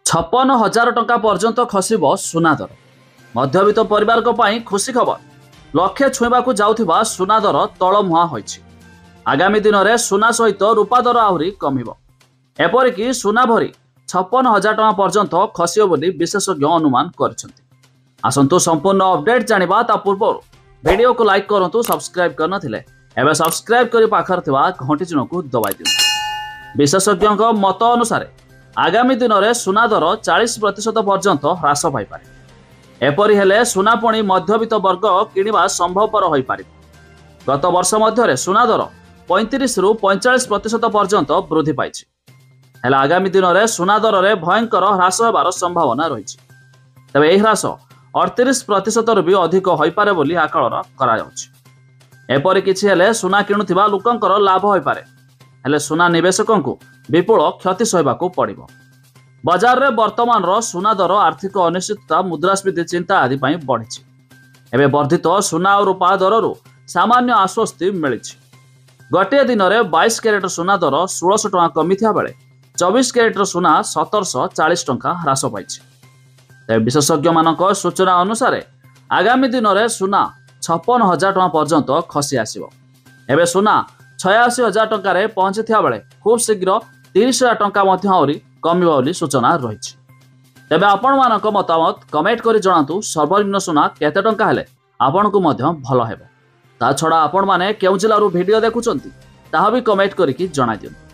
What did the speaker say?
56,000 टंका पर्यंत खसब सुना दर। मध्यवित्त परिवार खुशी खबर। लक्षे छुईवा जाउथिबा सुना दर तलमुहा होइछि। आगामी दिन में सुना सहित रूपा दर आहरी कमिब। एपरिक सुना भरी 56,000 टंका पर्यंत खसियो बोली विशेषज्ञ अनुमान करछन्ति। आसंतु संपूर्ण अपडेट जानिबा ता पूर्व वीडियो को लाइक करंतु, सब्सक्राइब करनथिले एबे सब्सक्राइब करी पाखर थिबा घंटी चिन्ह को दबाई दियंतु। विशेषज्ञ मत अनुसार आगामी दिन में सुना दर 40% पर्यंत ह्रास पाइपारे। एपरि हेले सुना पुणी मध्यवित्त वर्ग किणवा संभवपर हो पार। गत वर्ष मध्य सुना दर 35 रु 45% पर्यंत वृद्धि पाई। आगामी दिन में सुना दर में भयंकर ह्रास होबार संभावना रही। तेबे यह ह्रास 38% भी अधिक हो पारे बोली आकलन करायाउछि। एपरि किछि हेले सुना किणुथिबा लोकंकर लाभ हो पारे, हेले सुना निवेशकों को विपुल क्षति सहबाकू पड़िबो। बाजार रे वर्तमान सुना दर आर्थिक अनिश्चितता, मुद्रास्फीति चिंता आदि बढ़ी। एबे वर्धित सुना और रूपा दररू सामान्य आश्वस्ति मिली। गोटे दिन में 22 कैरेट सुना दर 1600 टंका कमिथिया बेले 24 कैरेट सुना 1740 टंका ह्रास पाई। विशेषज्ञ मानक सूचना अनुसार आगामी दिन में सुना 56,000 टंका पर्यंत खसी आसिबो। एबे सुना 86,000 टंका पहुंची बेले खूब शीघ्र 30,000 टंका कमिबो बोली सूचना रही। तेबे आपण मानक मतामत कमेंट करी जणातु। सर्वनिम्न सुना केते टंका हेले आपण को मध्य भल हेबो। ता छड़ा आपण माने केउ जिल्लारू वीडियो देखुचंती ताहा भी कमेंट करिकि जणाइ दियंतु।